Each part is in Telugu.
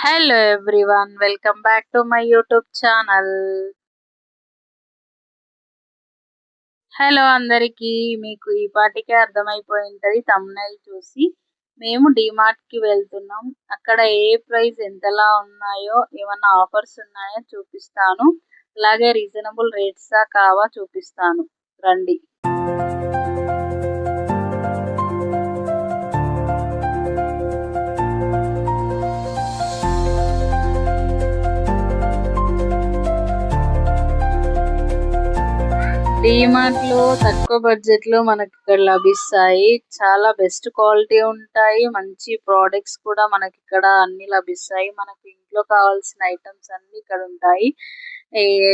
Hello everyone, welcome back to my YouTube channel. Hello అందరికీ, మీకు ఈ పాటికే అర్థమైపోయి ఉంటది థంబ్నెయిల్ చూసి. మేము డిమార్ట్ కి వెళ్తున్నాం. అక్కడ ఏ ప్రైస్ ఎంతలా ఉన్నాయో, ఏమన్నా ఆఫర్స్ ఉన్నాయో చూపిస్తాను. అలాగే రీజనబుల్ రేట్సా కావా చూపిస్తాను, రండి. డిమార్ట్ లో తక్కువ బడ్జెట్ లో మనకి ఇక్కడ లభిస్తాయి. చాలా బెస్ట్ క్వాలిటీ ఉంటాయి. మంచి ప్రోడక్ట్స్ కూడా మనకి ఇక్కడ అన్ని లభిస్తాయి. మనకి ఇంట్లో కావాల్సిన ఐటమ్స్ అన్ని ఇక్కడ ఉంటాయి.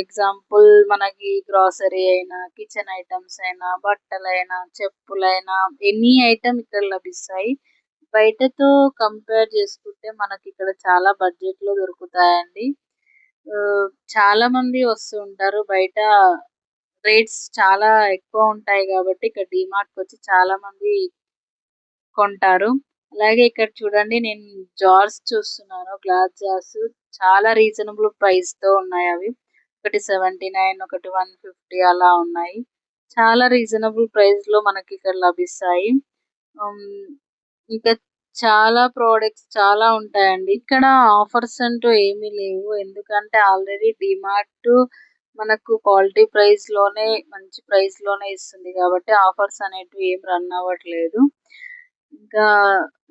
ఎగ్జాంపుల్ మనకి గ్రాసరీ అయినా, కిచెన్ ఐటమ్స్ అయినా, బట్టలైనా, చెప్పులైనా ఎనీ ఐటమ్ ఇక్కడ లభిస్తాయి. బయటతో కంపేర్ చేసుకుంటే మనకి ఇక్కడ చాలా బడ్జెట్ లో దొరుకుతాయండి. చాలా మంది వస్తూ ఉంటారు. బయట రేట్స్ చాలా ఎక్కువ ఉంటాయి కాబట్టి ఇక్కడ డిమార్ట్ కి వచ్చి చాలా మంది కొంటారు. అలాగే ఇక్కడ చూడండి, నేను జార్స్ చూస్తున్నాను, గ్లాస్ జార్స్. చాలా రీజనబుల్ ప్రైస్ తో ఉన్నాయి. అవి ఒకటి 79, ఒకటి 150 అలా ఉన్నాయి. చాలా రీజనబుల్ ప్రైస్ లో మనకి ఇక్కడ లభిస్తాయి. ఇంకా చాలా ప్రోడక్ట్స్ చాలా ఉంటాయండి. ఇక్కడ ఆఫర్స్ అంటూ ఏమీ లేవు, ఎందుకంటే ఆల్రెడీ డిమార్ట్ మనకు క్వాలిటీ ప్రైస్ లోనే, మంచి ప్రైస్ లోనే ఇస్తుంది కాబట్టి ఆఫర్స్ అనేటివి ఏం రన్ అవ్వట్లేదు. ఇంకా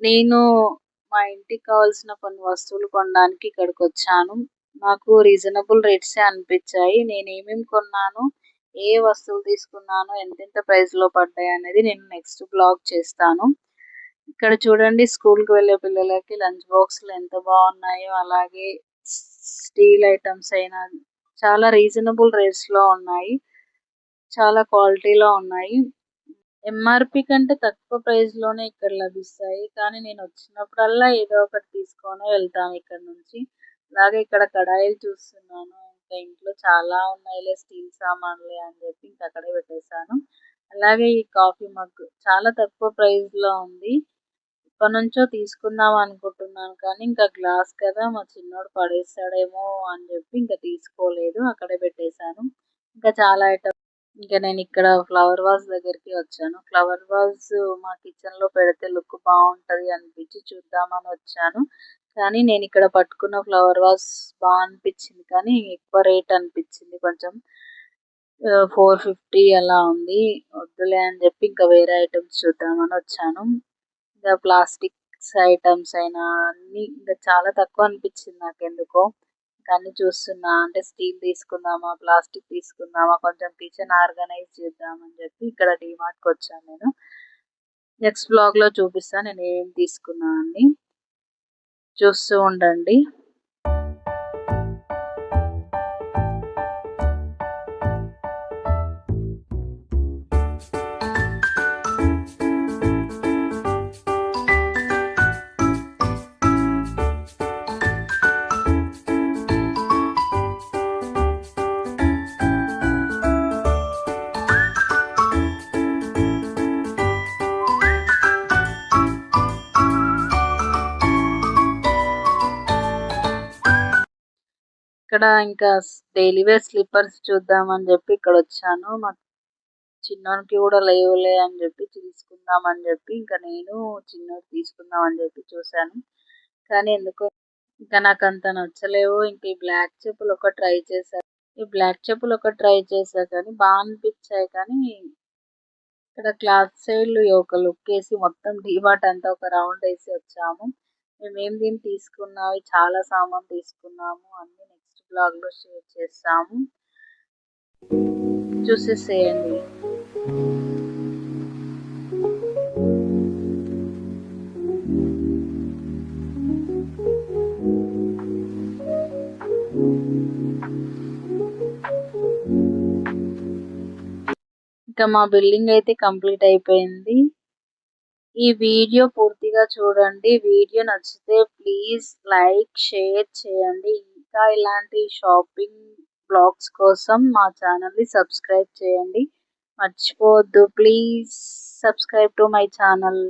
నేను మా ఇంటికి కావాల్సిన కొన్ని వస్తువులు కొనడానికి ఇక్కడికి వచ్చాను. నాకు రీజనబుల్ రేట్స్ అనిపించాయి. నేను ఏమేమి కొన్నాను, ఏ వస్తువులు తీసుకున్నాను, ఎంతెంత ప్రైస్ లో పడ్డాయి అనేది నేను నెక్స్ట్ బ్లాగ్ చేస్తాను. ఇక్కడ చూడండి, స్కూల్ కి వెళ్ళే పిల్లలకి లంచ్ బాక్స్లు ఎంత బాగున్నాయో, అలాగే స్టీల్ ఐటమ్స్ అయినా చాలా రీజనబుల్ రేట్స్ లో ఉన్నాయి. చాలా క్వాలిటీలో ఉన్నాయి. ఎంఆర్పి కంటే తక్కువ ప్రైస్ లోనే ఇక్కడ లభిస్తాయి. కానీ నేను వచ్చినప్పుడల్లా ఏదో ఒకటి తీసుకొని వెళ్తాను ఇక్కడ నుంచి. అలాగే ఇక్కడ కడాయిలు చూస్తున్నాను. ఇంకా ఇంట్లో చాలా ఉన్నాయిలే స్టీల్ సామాన్లే అని చెప్పి ఇంకా అక్కడే పెట్టేశాను. అలాగే ఈ కాఫీ మగ్ చాలా తక్కువ ప్రైస్ లో ఉంది. ఇప్పటి నుంచో తీసుకుందాం అనుకుంటున్నాను, కానీ ఇంకా గ్లాస్ కదా, మా చిన్నోడు పడేస్తాడేమో అని చెప్పి ఇంకా తీసుకోలేదు, అక్కడే పెట్టేశాను. ఇంకా చాలా ఐటమ్. ఇంకా నేను ఇక్కడ ఫ్లవర్ వాజ్ దగ్గరికి వచ్చాను. ఫ్లవర్ వాజ్ మా కిచెన్ లో పెడితే లుక్ బాగుంటది అనిపించి చూద్దామని వచ్చాను. కానీ నేను ఇక్కడ పట్టుకున్న ఫ్లవర్ వాజ్ బాగా అనిపించింది, కానీ ఎక్కువ రేట్ అనిపించింది. కొంచెం 450 అలా ఉంది. వద్దులే అని చెప్పి ఇంకా వేరే ఐటమ్స్ చూద్దామని వచ్చాను. ఇంకా ప్లాస్టిక్స్ ఐటమ్స్ అయినా అన్ని ఇంకా చాలా తక్కువ అనిపించింది నాకు ఎందుకో. కానీ చూస్తున్నా, అంటే స్టీల్ తీసుకుందామా, ప్లాస్టిక్ తీసుకుందామా, కొంచెం కిచెన్ ఆర్గనైజ్ చేద్దామని చెప్పి ఇక్కడ డిమార్ట్ కి వచ్చాను నేను. నెక్స్ట్ బ్లాగ్ లో చూపిస్తాను నేను ఏం తీసుకున్నా అని. చూస్తూ ఉండండి. ఇక్కడ ఇంకా డైలీ వేర్ స్లిప్పర్స్ చూద్దామని చెప్పి ఇక్కడ వచ్చాను. మా చిన్నోనికి కూడా లేవులే అని చెప్పి తీసుకుందామని చెప్పి ఇంకా నేను చిన్నోడు తీసుకుందాం అని చెప్పి చూసాను. కానీ ఎందుకో ఇంకా నాకు అంత నచ్చలేవు. ఇంకా ఈ బ్లాక్ చెప్పులు ఒక ట్రై చేశా, కానీ బాగా అనిపించాయి. కానీ ఇక్కడ క్లాత్ సైడ్ ఒక లుక్ వేసి మొత్తం డిమార్ట్ అంతా ఒక రౌండ్ వేసి వచ్చాము. మేమేం దీన్ని తీసుకున్నాము, చాలా సామాన్ తీసుకున్నాము, అన్ని నెక్స్ట్ బ్లాగ్ లో షేర్ చేస్తాము, చూసేసేయండి. ఇంకా మా బిల్డింగ్ అయితే కంప్లీట్ అయిపోయింది. ఈ వీడియో పూర్తిగా చూడండి. వీడియో నచ్చితే ప్లీజ్ లైక్, షేర్ చేయండి. ఇంకా ఇలాంటి షాపింగ్ బ్లాగ్స్ కోసం మా ఛానల్ ని సబ్స్క్రైబ్ చేయండి. మర్చిపోవద్దు, please subscribe to my channel.